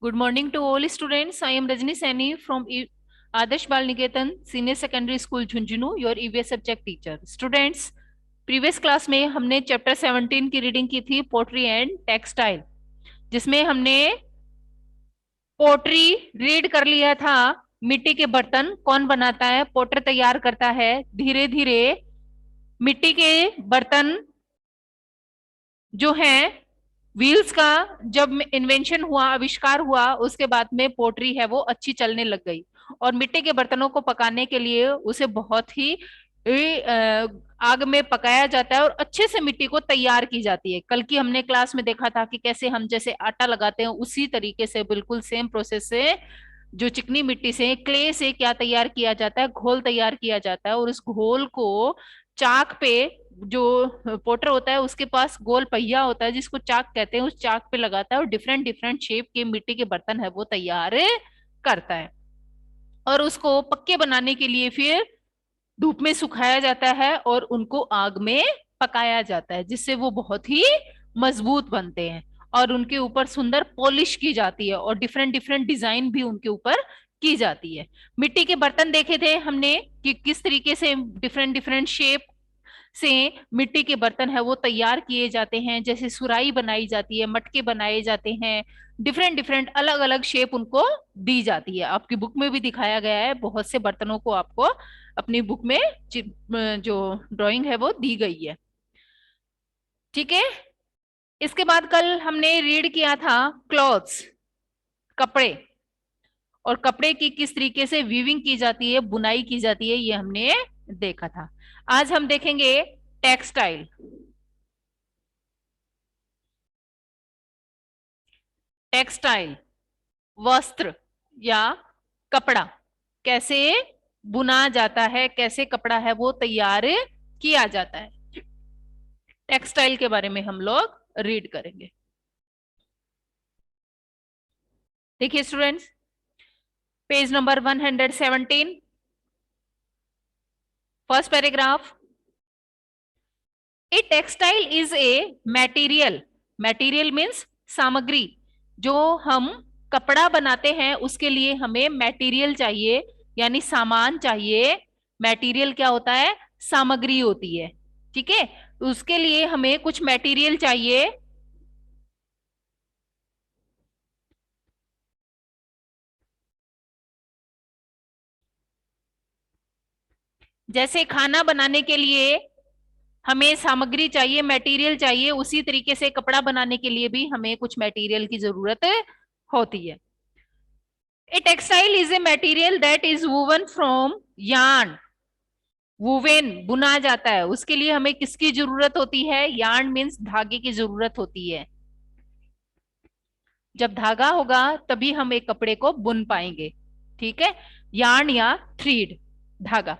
Good morning to all students. I am Rajni Saini from Adarsh Bal Niketan Senior Secondary School Jhunjhunu, your EVS subject teacher. Students, previous class में हमने chapter 17 की reading की थी, pottery and textile, जिसमें हमने pottery read कर लिया था। मिट्टी के बर्तन कौन बनाता है? पोटर तैयार करता है। धीरे धीरे मिट्टी के बर्तन जो हैं, व्हील्स का जब इन्वेंशन हुआ, आविष्कार हुआ, उसके बाद में पोट्री है वो अच्छी चलने लग गई। और मिट्टी के बर्तनों को पकाने के लिए उसे बहुत ही आग में पकाया जाता है और अच्छे से मिट्टी को तैयार की जाती है। कल की हमने क्लास में देखा था कि कैसे हम जैसे आटा लगाते हैं, उसी तरीके से बिल्कुल सेम प्रोसेस से जो चिकनी मिट्टी से, क्ले से क्या तैयार किया जाता है, घोल तैयार किया जाता है। और उस घोल को चाक पे, जो पोटर होता है उसके पास गोल पहिया होता है जिसको चाक कहते हैं, उस चाक पे लगाता है और डिफरेंट डिफरेंट शेप के मिट्टी के बर्तन है वो तैयार करता है। और उसको पक्के बनाने के लिए फिर धूप में सुखाया जाता है और उनको आग में पकाया जाता है, जिससे वो बहुत ही मजबूत बनते हैं और उनके ऊपर सुंदर पॉलिश की जाती है और डिफरेंट डिफरेंट डिजाइन भी उनके ऊपर की जाती है। मिट्टी के बर्तन देखे थे हमने कि किस तरीके से डिफरेंट डिफरेंट शेप से मिट्टी के बर्तन है वो तैयार किए जाते हैं। जैसे सुराही बनाई जाती है, मटके बनाए जाते हैं, डिफरेंट डिफरेंट अलग अलग शेप उनको दी जाती है। आपकी बुक में भी दिखाया गया है, बहुत से बर्तनों को आपको अपनी बुक में जो ड्राइंग है वो दी गई है। ठीक है। इसके बाद कल हमने रीड किया था क्लॉथ्स, कपड़े, और कपड़े की किस तरीके से वीविंग की जाती है, बुनाई की जाती है, ये हमने देखा था। आज हम देखेंगे टेक्सटाइल। टेक्सटाइल वस्त्र या कपड़ा कैसे बुना जाता है, कैसे कपड़ा है वो तैयार किया जाता है, टेक्सटाइल के बारे में हम लोग रीड करेंगे। देखिए students, page number 117, first paragraph. A textile is a material, material means सामग्री। जो हम कपड़ा बनाते हैं उसके लिए हमें मटेरियल चाहिए, यानी सामान चाहिए। मटेरियल क्या होता है? सामग्री होती है। ठीक है, उसके लिए हमें कुछ मटेरियल चाहिए। जैसे खाना बनाने के लिए हमें सामग्री चाहिए, मटेरियल चाहिए, उसी तरीके से कपड़ा बनाने के लिए भी हमें कुछ मटेरियल की जरूरत होती है। A textile is a material that is woven from yarn. Woven बुना जाता है, उसके लिए हमें किसकी जरूरत होती है? यार्न मीन्स धागे की जरूरत होती है। जब धागा होगा तभी हम एक कपड़े को बुन पाएंगे। ठीक है, यार्न या थ्रीड, धागा।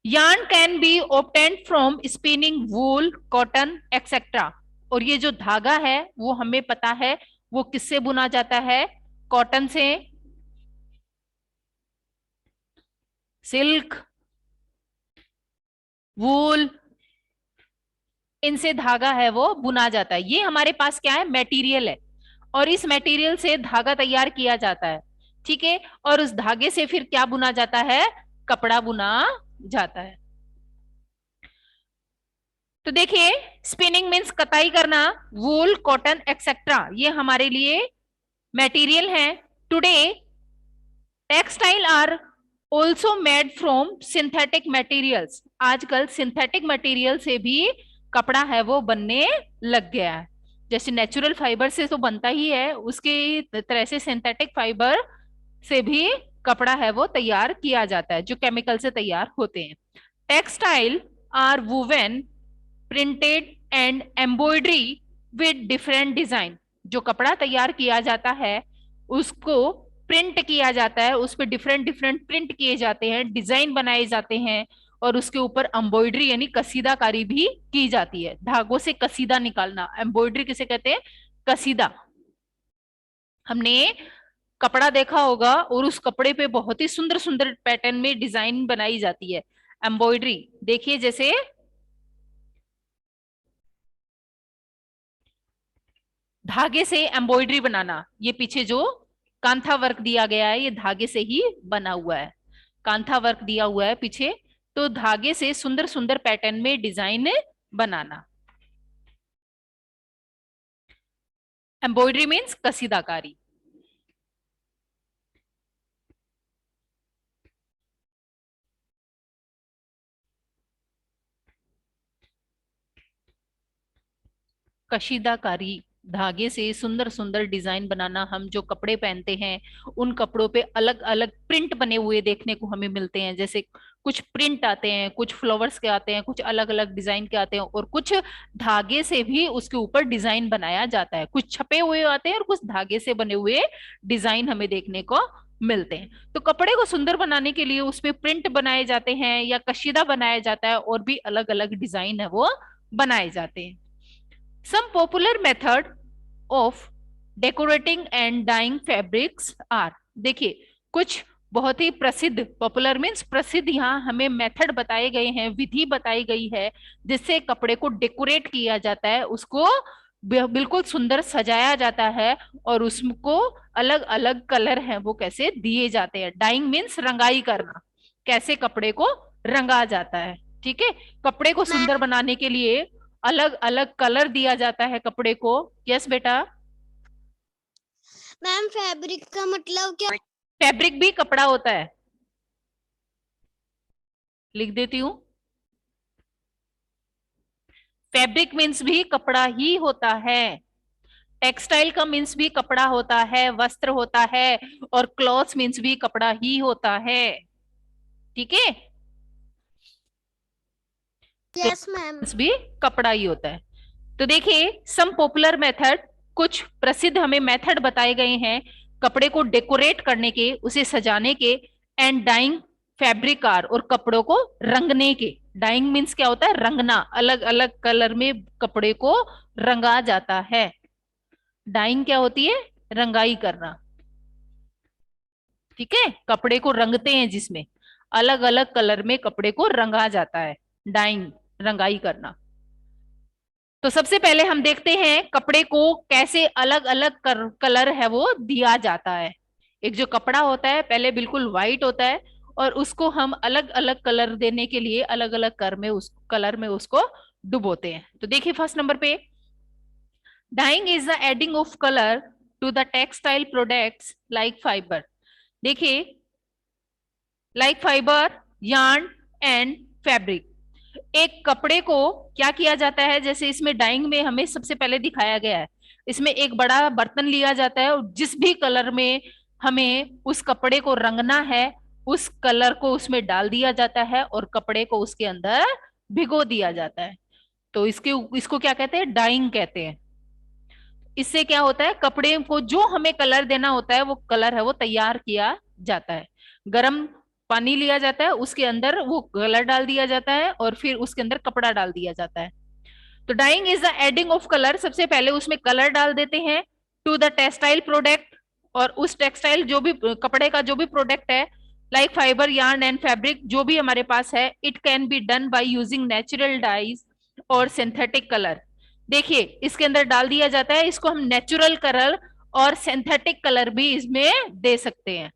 Yarn can be obtained from spinning wool, cotton etcetera. और ये जो धागा है वो हमें पता है वो किससे बुना जाता है? कॉटन से, सिल्क, वूल, इनसे धागा है वो बुना जाता है। ये हमारे पास क्या है? मटेरियल है, और इस मटेरियल से धागा तैयार किया जाता है। ठीक है, और उस धागे से फिर क्या बुना जाता है? कपड़ा बुना जाता है। तो देखिए, स्पिनिंग मीन्स कताई करना, वूल, कॉटन एक्सेट्रा, ये हमारे लिए मटेरियल है। Today textile are also made from synthetic materials. आजकल सिंथेटिक मटेरियल से भी कपड़ा है वो बनने लग गया है। जैसे नेचुरल फाइबर से तो बनता ही है, उसके तरह से सिंथेटिक फाइबर से भी कपड़ा है वो तैयार किया जाता है, जो केमिकल से तैयार होते हैं। Textile are woven, printed and embroidery with different design. जो कपड़ा तैयार किया जाता है उसको प्रिंट किया जाता है, उस पर डिफरेंट डिफरेंट प्रिंट किए जाते हैं, डिजाइन बनाए जाते हैं, और उसके ऊपर एम्ब्रॉयडरी यानी कसीदाकारी भी की जाती है। धागों से कसीदा निकालना, एम्ब्रॉयडरी किसे कहते हैं? कसीदा। हमने कपड़ा देखा होगा और उस कपड़े पे बहुत ही सुंदर सुंदर पैटर्न में डिजाइन बनाई जाती है, एम्ब्रॉयडरी। देखिए, जैसे धागे से एम्ब्रॉयडरी बनाना, ये पीछे जो कांथा वर्क दिया गया है ये धागे से ही बना हुआ है, कांथा वर्क दिया हुआ है पीछे, तो धागे से सुंदर सुंदर पैटर्न में डिजाइन बनाना। एम्ब्रॉयडरी मीन्स कसीदाकारी। कशीदाकारी, धागे से सुंदर सुंदर डिजाइन बनाना। हम जो कपड़े पहनते हैं उन कपड़ों पे अलग अलग प्रिंट बने हुए देखने को हमें मिलते हैं, जैसे कुछ प्रिंट आते हैं, कुछ फ्लावर्स के आते हैं, कुछ अलग अलग डिजाइन के आते हैं, और कुछ धागे से भी उसके ऊपर डिजाइन बनाया जाता है, कुछ छपे हुए आते हैं और कुछ धागे से बने हुए डिजाइन हमें देखने को मिलते हैं। तो कपड़े को सुंदर बनाने के लिए उसमें प्रिंट बनाए जाते हैं या कशीदा बनाया जाता है, और भी अलग अलग डिजाइन है वो बनाए जाते हैं। Some popular method of decorating and dyeing fabrics are, देखिए कुछ बहुत ही प्रसिद्ध, पॉपुलर मीन्स प्रसिद्ध, यहाँ हमें मेथड बताए गए हैं, विधि बताई गई है जिससे कपड़े को डेकोरेट किया जाता है, उसको बिल्कुल सुंदर सजाया जाता है, और उसको अलग अलग कलर हैं वो कैसे दिए जाते हैं। डाइंग मीन्स रंगाई करना, कैसे कपड़े को रंगा जाता है। ठीक है, कपड़े को सुंदर बनाने के लिए अलग अलग कलर दिया जाता है कपड़े को। यस बेटा। मैम फैब्रिक का मतलब क्या? फैब्रिक भी कपड़ा होता है, लिख देती हूँ, फैब्रिक मीन्स भी कपड़ा ही होता है, टेक्सटाइल का मीन्स भी कपड़ा होता है, वस्त्र होता है, और क्लॉथ्स मीन्स भी कपड़ा ही होता है। ठीक है, यस मैम। भी कपड़ा ही होता है। तो देखिए सम पॉपुलर मेथड, कुछ प्रसिद्ध हमें मेथड बताए गए हैं कपड़े को डेकोरेट करने के, उसे सजाने के, एंड डाइंग फैब्रिक आर, और कपड़ों को रंगने के। डाइंग मीन्स क्या होता है? रंगना, अलग अलग कलर में कपड़े को रंगा जाता है। डाइंग क्या होती है? रंगाई करना। ठीक है, कपड़े को रंगते हैं जिसमें अलग अलग कलर में कपड़े को रंगा जाता है, डाइंग रंगाई करना। तो सबसे पहले हम देखते हैं कपड़े को कैसे अलग अलग कलर है वो दिया जाता है। एक जो कपड़ा होता है पहले बिल्कुल व्हाइट होता है, और उसको हम अलग अलग कलर देने के लिए अलग अलग कलर में उसको डुबोते हैं। तो देखिए फर्स्ट नंबर पे, dyeing is the adding of colour to the textile products like fibre. देखिए, like fibre, yarn and fabric. एक कपड़े को क्या किया जाता है, जैसे इसमें डाइंग में हमें सबसे पहले दिखाया गया है, इसमें एक बड़ा बर्तन लिया जाता है, और जिस भी कलर में हमें उस कपड़े को रंगना है उस कलर को उसमें डाल दिया जाता है, और कपड़े को उसके अंदर भिगो दिया जाता है। तो इसको क्या कहते हैं? डाइंग कहते हैं। इससे क्या होता है, कपड़े को जो हमें कलर देना होता है वो कलर है वो तैयार किया जाता है। गरम पानी लिया जाता है, उसके अंदर वो कलर डाल दिया जाता है, और फिर उसके अंदर कपड़ा डाल दिया जाता है। तो dyeing is the adding of colour, सबसे पहले उसमें कलर डाल देते हैं टू द टेक्सटाइल प्रोडक्ट, और उस टेक्सटाइल जो भी कपड़े का जो भी प्रोडक्ट है, like fibre, yarn and fabric, जो भी हमारे पास है, it can be done by using natural dyes और सिंथेटिक कलर। देखिए इसके अंदर डाल दिया जाता है, इसको हम नेचुरल कलर और सिंथेटिक कलर भी इसमें दे सकते हैं।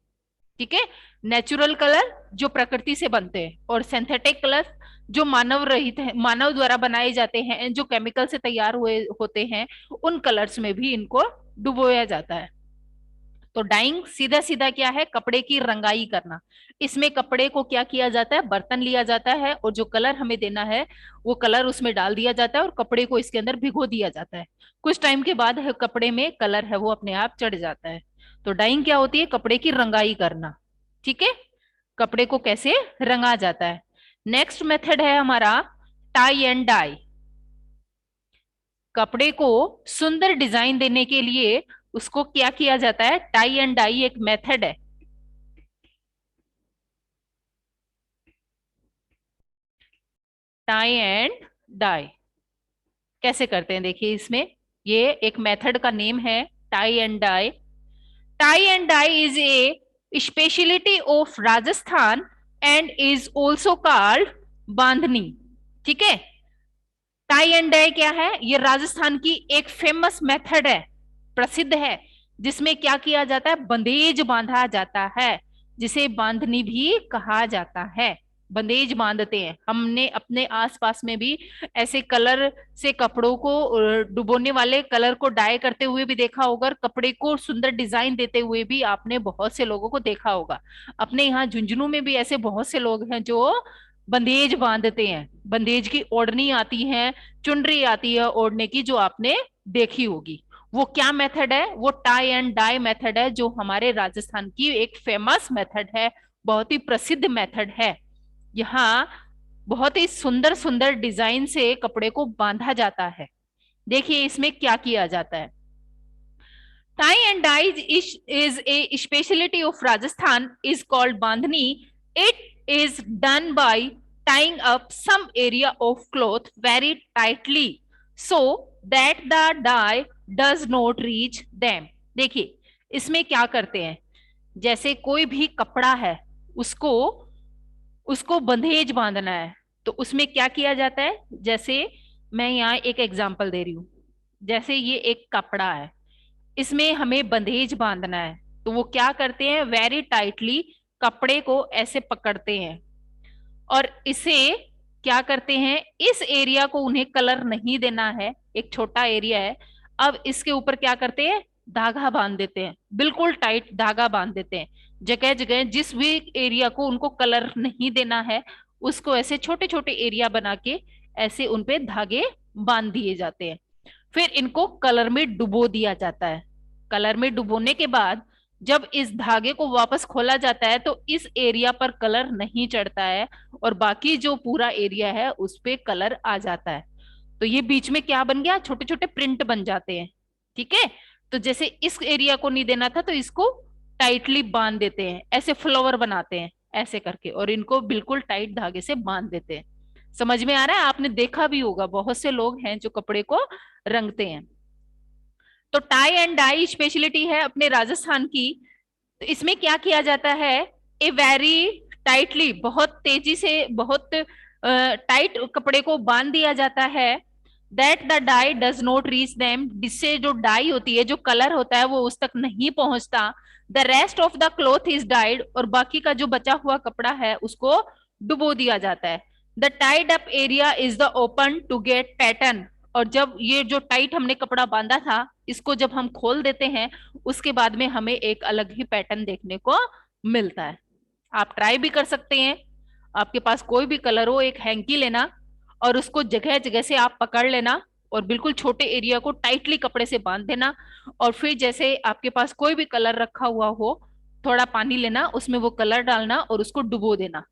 ठीक है, नेचुरल कलर जो प्रकृति से बनते हैं, और सिंथेटिक कलर जो मानव रहित है, मानव द्वारा बनाए जाते हैं, जो केमिकल से तैयार हुए होते हैं, उन कलर्स में भी इनको डुबोया जाता है। तो डाइंग सीधा सीधा क्या है? कपड़े की रंगाई करना। इसमें कपड़े को क्या किया जाता है? बर्तन लिया जाता है, और जो कलर हमें देना है वो कलर उसमें डाल दिया जाता है, और कपड़े को इसके अंदर भिगो दिया जाता है। कुछ टाइम के बाद कपड़े में कलर है वो अपने आप चढ़ जाता है। तो डाइंग क्या होती है? कपड़े की रंगाई करना। ठीक है, कपड़े को कैसे रंगा जाता है। नेक्स्ट मेथड है हमारा टाई एंड डाई। कपड़े को सुंदर डिजाइन देने के लिए उसको क्या किया जाता है? टाई एंड डाई एक मेथड है। टाई एंड डाई कैसे करते हैं? देखिए इसमें ये एक मेथड का नेम है, tie and dye. Tie and dye is a speciality of Rajasthan and is also called bandhani. ठीक है, टाई एंड डाई क्या है? ये राजस्थान की एक फेमस मेथड है, प्रसिद्ध है, जिसमें क्या किया जाता है, बंदेज बांधा जाता है, जिसे बांधनी भी कहा जाता है। बंदेज बांधते हैं। हमने अपने आसपास में भी ऐसे कलर से कपड़ों को डुबोने वाले कलर को डाई करते हुए भी देखा होगा, और कपड़े को सुंदर डिजाइन देते हुए भी आपने बहुत से लोगों को देखा होगा। अपने यहाँ झुंझुनू में भी ऐसे बहुत से लोग हैं जो बंदेज बांधते हैं। बंदेज की ओढ़नी आती है, चुनरी आती है ओढ़ने की, जो आपने देखी होगी। वो क्या मेथड है, वो टाई एंड डाई मेथड है, जो हमारे राजस्थान की एक फेमस मेथड है, बहुत ही प्रसिद्ध मेथड है। यहाँ बहुत ही सुंदर सुंदर डिजाइन से कपड़े को बांधा जाता है। देखिए इसमें क्या किया जाता है। Tie and dye is a specialty of Rajasthan, is called bandhani. It is done by tying up some area of cloth very tightly so that the dye does not reach them. देखिए इसमें क्या करते हैं, जैसे कोई भी कपड़ा है उसको उसको बंधेज बांधना है, तो उसमें क्या किया जाता है, जैसे मैं यहाँ एक एग्जांपल दे रही हूँ। जैसे ये एक कपड़ा है, इसमें हमें बंधेज बांधना है, तो वो क्या करते हैं, वेरी टाइटली कपड़े को ऐसे पकड़ते हैं और इसे क्या करते हैं, इस एरिया को उन्हें कलर नहीं देना है, एक छोटा एरिया है। अब इसके ऊपर क्या करते हैं, धागा बांध देते हैं, बिल्कुल टाइट धागा बांध देते हैं। जगह जगह जिस भी एरिया को उनको कलर नहीं देना है, उसको ऐसे छोटे छोटे एरिया बना के ऐसे उनपे धागे बांध दिए जाते हैं। फिर इनको कलर में डुबो दिया जाता है। कलर में डुबोने के बाद जब इस धागे को वापस खोला जाता है तो इस एरिया पर कलर नहीं चढ़ता है और बाकी जो पूरा एरिया है उस पे कलर आ जाता है। तो ये बीच में क्या बन गया, छोटे छोटे प्रिंट बन जाते हैं। ठीक है, तो जैसे इस एरिया को नहीं देना था तो इसको टाइटली बांध देते हैं, ऐसे फ्लावर बनाते हैं ऐसे करके, और इनको बिल्कुल टाइट धागे से बांध देते हैं। समझ में आ रहा है, आपने देखा भी होगा, बहुत से लोग हैं जो कपड़े को रंगते हैं। तो टाई एंड डाई स्पेशलिटी है अपने राजस्थान की। तो इसमें क्या किया जाता है, ए वेरी टाइटली, बहुत तेजी से, बहुत टाइट कपड़े को बांध दिया जाता है, that the dye does not reach them, जिससे जो डाई होती है, जो कलर होता है, वो उस तक नहीं पहुंचता। The rest of the cloth is died, और बाकी का जो बचा हुआ कपड़ा है उसको डुबो दिया जाता है। The tied up area is the open to get pattern, और जब ये जो टाइट हमने कपड़ा बांधा था, इसको जब हम खोल देते हैं, उसके बाद में हमें एक अलग ही पैटर्न देखने को मिलता है। आप ट्राई भी कर सकते हैं। आपके पास कोई भी कलर हो, एक हैंकी लेना और उसको जगह जगह से आप पकड़ लेना और बिल्कुल छोटे एरिया को टाइटली कपड़े से बांध देना, और फिर जैसे आपके पास कोई भी कलर रखा हुआ हो, थोड़ा पानी लेना, उसमें वो कलर डालना और उसको डुबो देना,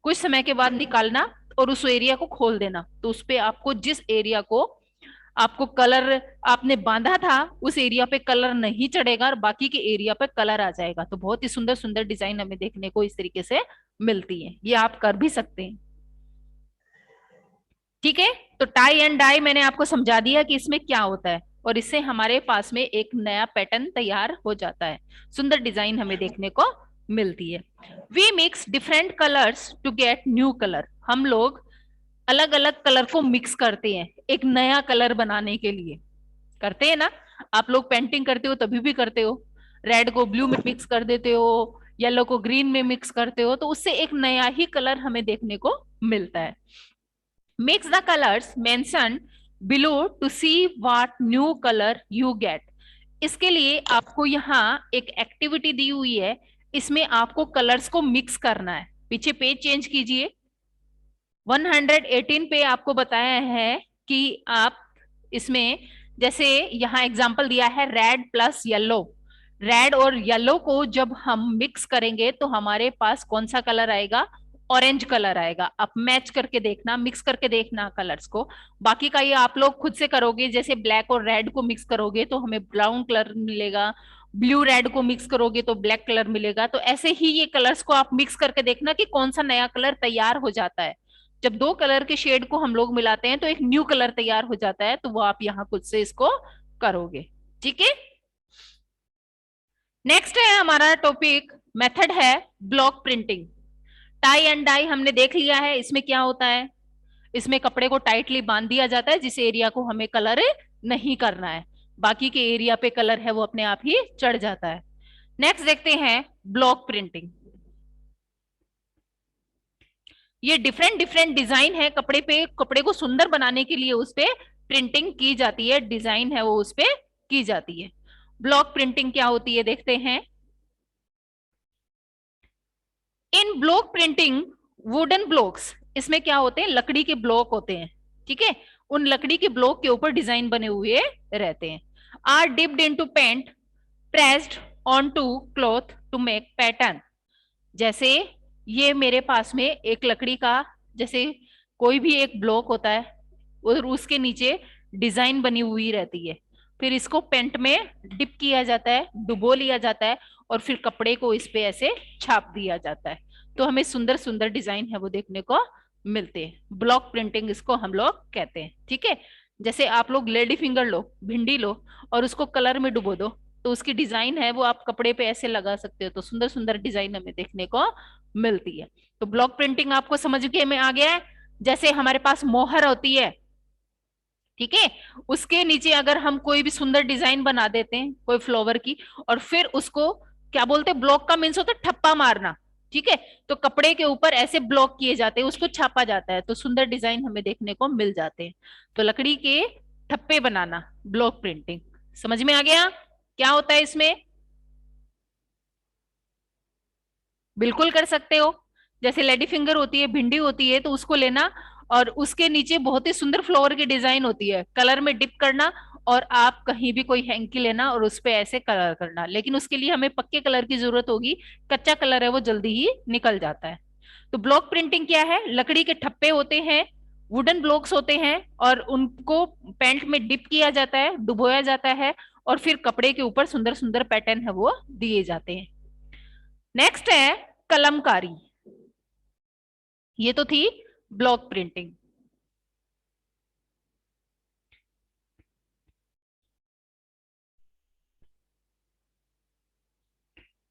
कुछ समय के बाद निकालना और उस एरिया को खोल देना। तो उस पे आपको जिस एरिया को आपको कलर आपने बांधा था उस एरिया पे कलर नहीं चढ़ेगा और बाकी के एरिया पे कलर आ जाएगा। तो बहुत ही सुंदर सुंदर डिजाइन हमें देखने को इस तरीके से मिलती है। ये आप कर भी सकते हैं। ठीक है, तो टाई एंड डाई मैंने आपको समझा दिया कि इसमें क्या होता है, और इससे हमारे पास में एक नया पैटर्न तैयार हो जाता है, सुंदर डिजाइन हमें देखने को मिलती है। We mix different colours to get new colour, हम लोग अलग अलग कलर को मिक्स करते हैं एक नया कलर बनाने के लिए। करते हैं ना, आप लोग पेंटिंग करते हो तभी भी करते हो, रेड को ब्लू में मिक्स कर देते हो, येलो को ग्रीन में मिक्स करते हो, तो उससे एक नया ही कलर हमें देखने को मिलता है। Mix the colors mentioned below to see what new color you get. इसके लिए आपको यहाँ एक एक्टिविटी दी हुई है, इसमें आपको कलर्स को मिक्स करना है। पीछे पेज चेंज कीजिए, 118 पे आपको बताया है कि आप इसमें, जैसे यहाँ एग्जांपल दिया है रेड प्लस येलो, रेड और येलो को जब हम मिक्स करेंगे तो हमारे पास कौन सा कलर आएगा, ऑरेंज कलर आएगा। आप मैच करके देखना, मिक्स करके देखना कलर्स को। बाकी का ये आप लोग खुद से करोगे, जैसे ब्लैक और रेड को मिक्स करोगे तो हमें ब्राउन कलर मिलेगा, ब्लू रेड को मिक्स करोगे तो ब्लैक कलर मिलेगा। तो ऐसे ही ये कलर्स को आप मिक्स करके देखना कि कौन सा नया कलर तैयार हो जाता है। जब दो कलर के शेड को हम लोग मिलाते हैं तो एक न्यू कलर तैयार हो जाता है, तो वो आप यहाँ खुद से इसको करोगे। ठीक है, नेक्स्ट है हमारा टॉपिक, मेथड है block printing. Tie and dye हमने देख लिया है, इसमें क्या होता है, इसमें कपड़े को टाइटली बांध दिया जाता है जिस एरिया को हमें कलर नहीं करना है। बाकी के एरिया पे कलर है वो अपने आप ही चढ़ जाता है। नेक्स्ट देखते हैं ब्लॉक प्रिंटिंग। ये डिफरेंट डिफरेंट डिजाइन है कपड़े पे, कपड़े को सुंदर बनाने के लिए उस पे प्रिंटिंग की जाती है, डिजाइन है वो उस पे की जाती है। ब्लॉक प्रिंटिंग क्या होती है देखते हैं। इन ब्लॉक प्रिंटिंग वुडन ब्लॉक्स, इसमें क्या होते हैं, लकड़ी के ब्लॉक होते हैं, ठीक है। उन लकड़ी के ब्लॉक के ऊपर डिजाइन बने हुए रहते हैं। Are dipped into paint pressed on to cloth to make pattern. जैसे ये मेरे पास में एक लकड़ी का, जैसे कोई भी एक ब्लॉक होता है और उसके नीचे डिजाइन बनी हुई रहती है, फिर इसको पेंट में डिप किया जाता है, डुबो लिया जाता है, और फिर कपड़े को इस पे ऐसे छाप दिया जाता है, तो हमें सुंदर सुंदर डिजाइन है वो देखने को मिलते हैं। ब्लॉक प्रिंटिंग इसको हम लोग कहते हैं, ठीक है। जैसे आप लोग लेडी फिंगर लो, भिंडी लो, और उसको कलर में डुबो दो, तो उसकी डिजाइन है वो आप कपड़े पे ऐसे लगा सकते हो, तो सुंदर सुंदर डिजाइन हमें देखने को मिलती है। तो ब्लॉक प्रिंटिंग आपको समझ के में आ गया है। जैसे हमारे पास मोहर होती है, ठीक है, उसके नीचे अगर हम कोई भी सुंदर डिजाइन बना देते हैं कोई फ्लावर की, और फिर उसको क्या बोलते हैं, ब्लॉक का मीन्स होता है ठप्पा मारना, ठीक है। तो कपड़े के ऊपर ऐसे ब्लॉक किए जाते हैं, उसको छापा जाता है, तो सुंदर डिजाइन हमें देखने को मिल जाते हैं। तो लकड़ी के ठप्पे बनाना, ब्लॉक प्रिंटिंग। समझ में आ गया क्या होता है इसमें? बिल्कुल कर सकते हो। जैसे लेडी फिंगर होती है, भिंडी होती है, तो उसको लेना और उसके नीचे बहुत ही सुंदर फ्लावर की डिजाइन होती है, कलर में डिप करना, और आप कहीं भी कोई हैंकी लेना और उस पे ऐसे कलर करना, लेकिन उसके लिए हमें पक्के कलर की जरूरत होगी, कच्चा कलर है वो जल्दी ही निकल जाता है। तो ब्लॉक प्रिंटिंग क्या है, लकड़ी के ठप्पे होते हैं, वुडन ब्लॉक्स होते हैं, और उनको पेंट में डिप किया जाता है, डुबोया जाता है, और फिर कपड़े के ऊपर सुंदर सुंदर पैटर्न है वो दिए जाते हैं। नेक्स्ट है कलमकारी। ये तो थी ब्लॉक प्रिंटिंग।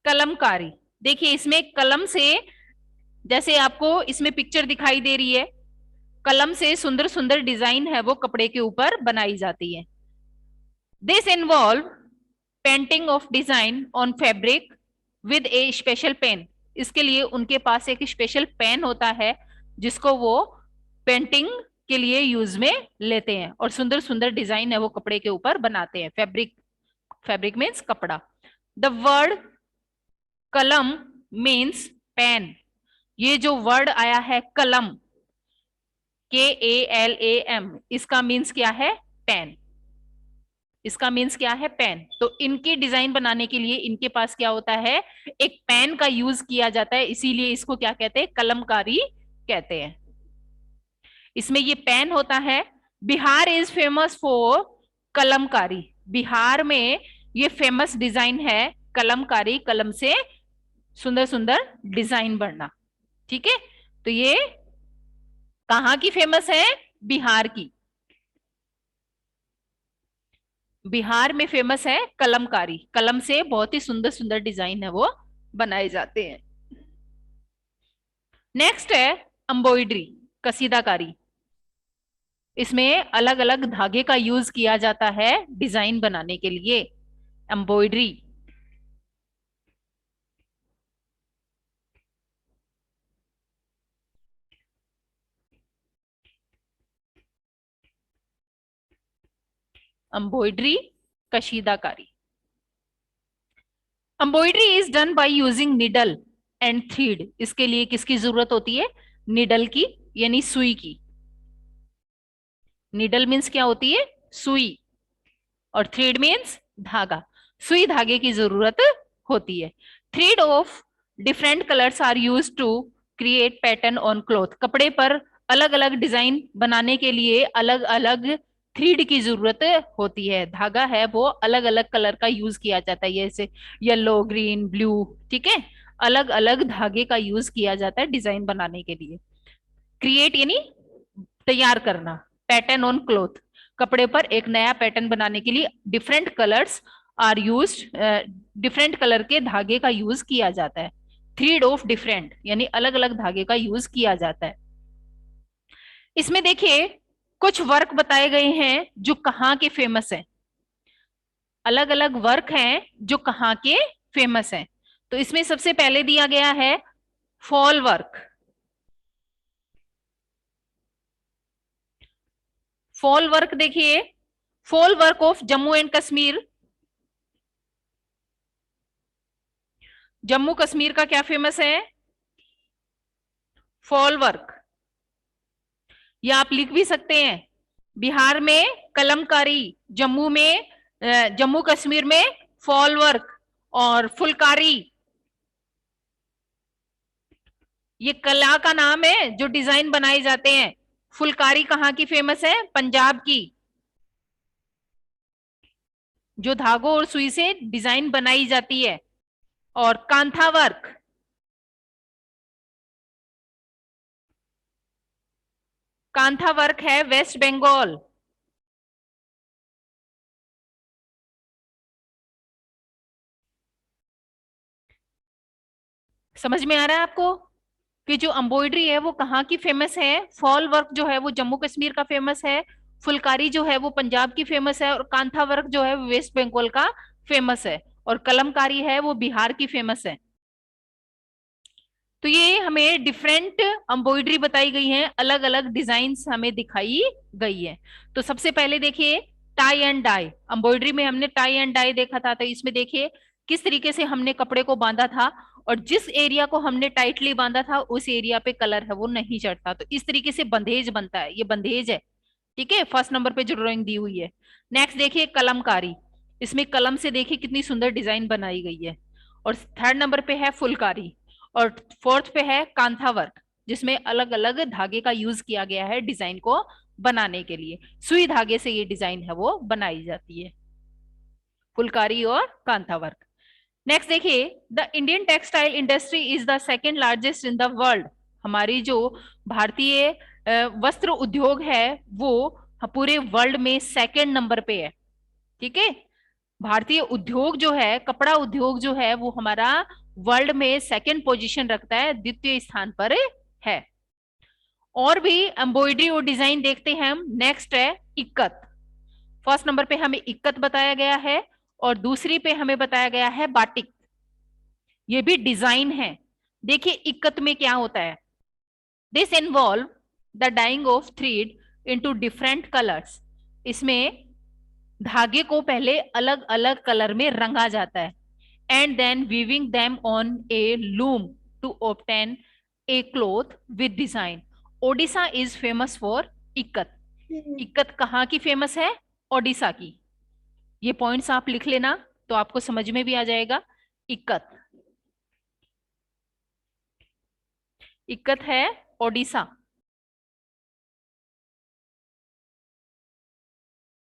कलमकारी, देखिए इसमें कलम से, जैसे आपको इसमें पिक्चर दिखाई दे रही है, कलम से सुंदर सुंदर डिजाइन है वो कपड़े के ऊपर बनाई जाती है। This involve painting of design on fabric with a special pen. इसके लिए उनके पास एक स्पेशल पेन होता है जिसको वो पेंटिंग के लिए यूज में लेते हैं, और सुंदर सुंदर डिजाइन है वो कपड़े के ऊपर बनाते हैं। फैब्रिक, फैब्रिक मीन्स कपड़ा। द वर्ड कलम मीन्स पेन। ये जो वर्ड आया है कलम, KALAM, इसका मीन्स क्या है, पेन। इसका मीन्स क्या है, पेन। तो इनकी डिजाइन बनाने के लिए इनके पास क्या होता है, एक पेन का यूज किया जाता है, इसीलिए इसको क्या कहते हैं, कलमकारी कहते हैं। इसमें ये पेन होता है। Bihar is famous for Kalamkari. Bihar में ये फेमस डिजाइन है कलमकारी, कलम से सुंदर सुंदर डिजाइन बनना, ठीक है। तो ये कहाँ की फेमस है, बिहार की। बिहार में फेमस है कलमकारी, कलम से बहुत ही सुंदर सुंदर डिजाइन है वो बनाए जाते हैं। नेक्स्ट है एम्ब्रॉयडरी, कसीदाकारी। इसमें अलग अलग धागे का यूज किया जाता है डिजाइन बनाने के लिए। एम्ब्रॉयडरी, एम्ब्रॉयडरी, कशीदाकारी। Embroidery is done by using needle and thread. इसके लिए किसकी जरूरत होती है, निडल की, यानी सुई की। निडल मीन्स क्या होती है, सुई, और थ्रेड मीन्स धागा। सुई धागे की जरूरत होती है। Thread of different colours are use to create pattern on cloth. कपड़े पर अलग अलग डिजाइन बनाने के लिए अलग अलग थ्रेड की जरूरत होती है। धागा है वो अलग अलग कलर का यूज किया जाता है, जैसे येलो, ग्रीन, ब्लू, ठीक है। अलग अलग धागे का यूज किया जाता है डिजाइन बनाने के लिए। क्रिएट यानी तैयार करना, पैटर्न ऑन क्लॉथ, कपड़े पर एक नया पैटर्न बनाने के लिए different colours are use, different colour के धागे का यूज किया जाता है। थ्रीड ऑफ डिफरेंट यानी अलग अलग धागे का यूज किया जाता है। इसमें देखिए कुछ वर्क बताए गए हैं जो कहाँ के फेमस है। अलग अलग वर्क हैं जो कहाँ के फेमस हैं। तो इसमें सबसे पहले दिया गया है फॉल वर्क। फॉल वर्क देखिए, fall work of Jammu and Kashmir. Jammu Kashmir का क्या फेमस है? Fall work. या आप लिख भी सकते हैं बिहार में कलमकारी, जम्मू में जम्मू कश्मीर में फॉल वर्क और फुलकारी। ये कला का नाम है जो डिजाइन बनाए जाते हैं। फुलकारी कहाँ की फेमस है? पंजाब की, जो धागों और सुई से डिजाइन बनाई जाती है। और कांथा वर्क, कांथा वर्क है वेस्ट बंगाल। समझ में आ रहा है आपको कि जो एम्ब्रॉयडरी है वो कहाँ की फेमस है? फॉल वर्क जो है वो जम्मू कश्मीर का फेमस है, फुलकारी जो है वो पंजाब की फेमस है, और कांथा वर्क जो है वो वेस्ट बंगाल का फेमस है, और कलमकारी है वो बिहार की फेमस है। तो ये हमें डिफरेंट एम्ब्रॉयडरी बताई गई है, अलग अलग डिजाइन हमें दिखाई गई है। तो सबसे पहले देखिए टाई एंड डाई। एम्ब्रॉयडरी में हमने टाई एंड डाई देखा था, तो इसमें देखिए किस तरीके से हमने कपड़े को बांधा था, और जिस एरिया को हमने टाइटली बांधा था उस एरिया पे कलर है वो नहीं चढ़ता। तो इस तरीके से बंधेज बनता है, ये बंधेज है। ठीक है, फर्स्ट नंबर पे जो ड्राइंग दी हुई है। नेक्स्ट देखिए कलमकारी। इसमें कलम से देखिए कितनी सुंदर डिजाइन बनाई गई है। और थर्ड नंबर पे है फुलकारी। और फोर्थ पे है कांथा वर्क, जिसमें अलग अलग धागे का यूज किया गया है डिजाइन को बनाने के लिए। सुई धागे से ये डिजाइन है वो बनाई जाती है, फुलकारी और कांथा वर्क। नेक्स्ट देखिए the Indian textile industry is the second largest in the world. हमारी जो भारतीय वस्त्र उद्योग है वो पूरे वर्ल्ड में सेकेंड नंबर पे है। ठीक है, भारतीय उद्योग जो है, कपड़ा उद्योग जो है वो हमारा वर्ल्ड में सेकेंड पोजीशन रखता है, द्वितीय स्थान पर है। और भी एम्ब्रॉयडरी और डिजाइन देखते हैं हम। नेक्स्ट है इक्कत। फर्स्ट नंबर पे हमें इक्कत बताया गया है, और दूसरी पे हमें बताया गया है बाटिक। ये भी डिजाइन है। देखिए इक्कत में क्या होता है। This involve the dyeing of thread into different colours. इसमें धागे को पहले अलग अलग कलर में रंगा जाता है, and then weaving them on a loom to obtain a cloth with design. Odisha is famous for ikat. Ikat कहाँ की फेमस है? ओडिशा की। ये पॉइंट्स आप लिख लेना तो आपको समझ में भी आ जाएगा। इक्कत, इक्कत है ओडिशा।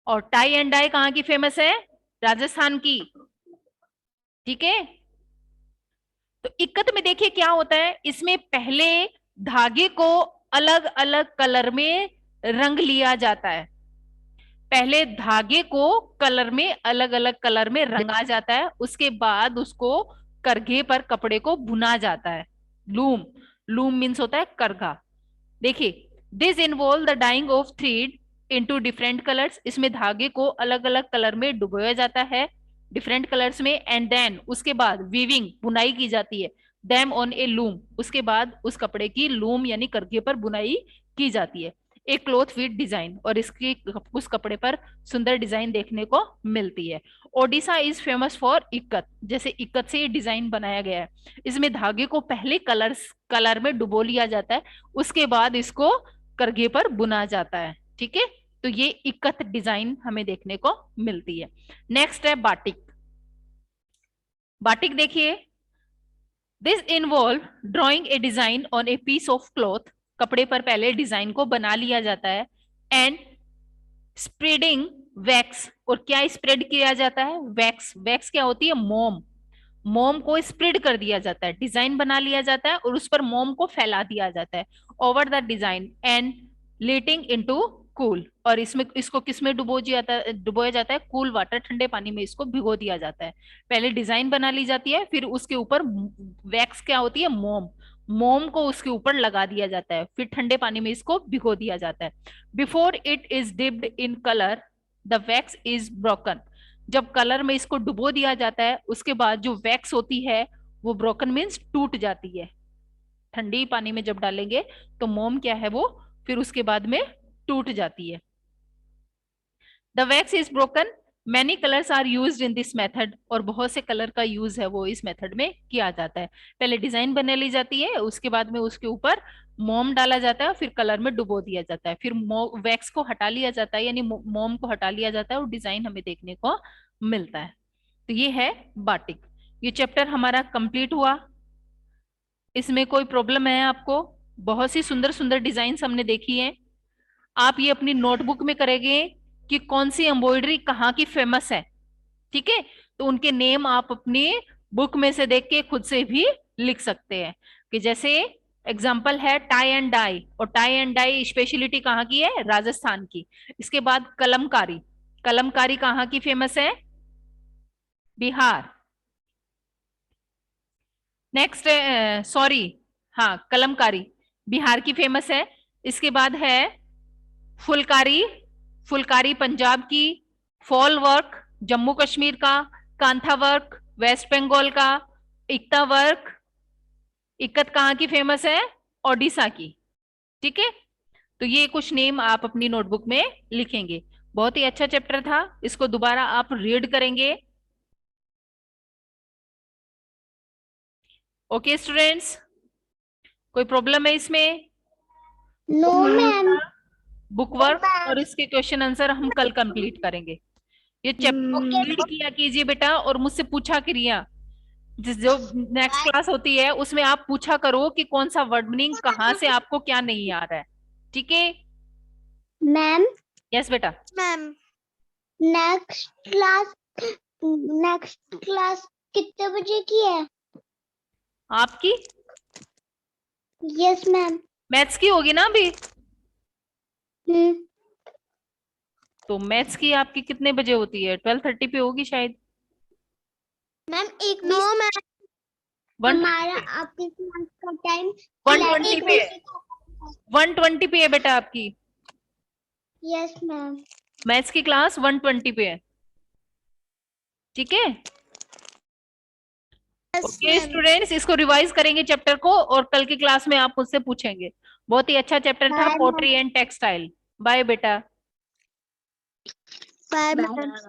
और टाई एंड डाई कहाँ की फेमस है? राजस्थान की। ठीक है, तो इक्कत में देखिए क्या होता है, इसमें पहले धागे को अलग अलग कलर में रंग लिया जाता है। पहले धागे को कलर में अलग अलग कलर में रंगा जाता है, उसके बाद उसको करघे पर कपड़े को भुना जाता है। लूम, लूम मीन्स होता है करघा। देखिए this involve the dyeing of thread into different colours. इसमें धागे को अलग अलग कलर में डुबोया जाता है, डिफरेंट कलर्स में, एंड देन उसके बाद वीविंग बुनाई की जाती है, देम ऑन ए लूम। उसके बाद उस कपड़े की लूम यानी करघे पर बुनाई की जाती है, एक क्लॉथ विद डिजाइन, और इसकी उस कपड़े पर सुंदर डिजाइन देखने को मिलती है। Odisha is famous for ikat. जैसे इक्कत से ये डिजाइन बनाया गया है, इसमें धागे को पहले कलर में डुबो लिया जाता है, उसके बाद इसको करघे पर बुना जाता है। ठीक है, तो ये इक्कत डिजाइन हमें देखने को मिलती है। नेक्स्ट है बाटिक। बाटिक देखिए this involve drawing a design on a piece of cloth. कपड़े पर पहले डिजाइन को बना लिया जाता है, एंड स्प्रेडिंग वैक्स। और क्या स्प्रेड किया जाता है? वैक्स। वैक्स क्या होती है? मोम। मोम को स्प्रेड कर दिया जाता है, डिजाइन बना लिया जाता है और उस पर मोम को फैला दिया जाता है over the design and letting into cool. और इसमें इसको किसमें डुबोया जाता है? कूल वाटर, ठंडे पानी में इसको भिगो दिया जाता है। पहले डिजाइन बना ली जाती है, फिर उसके ऊपर वैक्स क्या होती है? मोम। मोम को उसके ऊपर लगा दिया जाता है, फिर ठंडे पानी में इसको भिगो दिया जाता है। Before it is dipped in colour the wax is broken. जब कलर में इसको डुबो दिया जाता है उसके बाद जो वैक्स होती है वो ब्रोकन मीन्स टूट जाती है। ठंडी पानी में जब डालेंगे तो मोम क्या है वो फिर उसके बाद में टूट जाती है। The wax is broken, many colours are used in this method, और बहुत से कलर का यूज है वो इस मेथड में किया जाता है। पहले डिजाइन बना ली जाती है, उसके बाद में उसके ऊपर मोम डाला जाता है, फिर कलर में डुबो दिया जाता है, फिर वैक्स को हटा लिया जाता है, यानी मोम को हटा लिया जाता है और डिजाइन हमें देखने को मिलता है। तो ये है बाटिक। ये चैप्टर हमारा कंप्लीट हुआ। इसमें कोई प्रॉब्लम है आपको? बहुत सी सुंदर सुंदर डिजाइन हमने देखी है। आप ये अपनी नोटबुक में करेंगे कि कौन सी एम्ब्रॉयडरी कहाँ की फेमस है, ठीक है? तो उनके नेम आप अपनी बुक में से देख के खुद से भी लिख सकते हैं। कि जैसे एग्जाम्पल है टाई एंड डाई, और टाई एंड डाई स्पेशलिटी कहाँ की है? राजस्थान की। इसके बाद कलमकारी, कलमकारी कहाँ की फेमस है? बिहार। नेक्स्ट, सॉरी, हाँ, कलमकारी बिहार की फेमस है। इसके बाद है फुलकारी, फुलकारी पंजाब की। फॉल वर्क जम्मू कश्मीर का। कांथा वर्क वेस्ट बंगाल का। इक्ता वर्क, इक्कत कहाँ की फेमस है? ओडिशा की। ठीक है, तो ये कुछ नेम आप अपनी नोटबुक में लिखेंगे। बहुत ही अच्छा चैप्टर था, इसको दोबारा आप रीड करेंगे। ओके स्टूडेंट्स, कोई प्रॉब्लम है इसमें? No ma'am. बुक वर्क और इसके क्वेश्चन आंसर हम कल कंप्लीट करेंगे। ये चैप्टर ओके रीड किया कीजिए बेटा, और मुझसे पूछा करिए। जिस जो नेक्स्ट क्लास होती है उसमें आप पूछा करो कि कौन सा वर्ड मीनिंग कहाँ से आपको क्या नहीं आ रहा है। ठीक है मैम। यस बेटा। Ma'am, next class, next class कितने बजे की है? आपकी यस मैम। मैथ्स की होगी ना अभी? हम्म। तो मैथ्स की आपकी कितने बजे होती है? 12:30 पे होगी शायद। मैम एक नो मैम, 120 हमारा पे, आपके क्लास का टाइम 120 पे है, 120 पे है बेटा आपकी। Yes ma'am. मैथ्स की क्लास 120 पे है। ठीक है, यस ओके मैम। स्टूडेंट्स, इसको रिवाइज करेंगे चैप्टर को, और कल की क्लास में आप मुझसे पूछेंगे। बहुत ही अच्छा चैप्टर था, bye ma'am. Pottery and textile. Bye बेटा। Bye ma'am.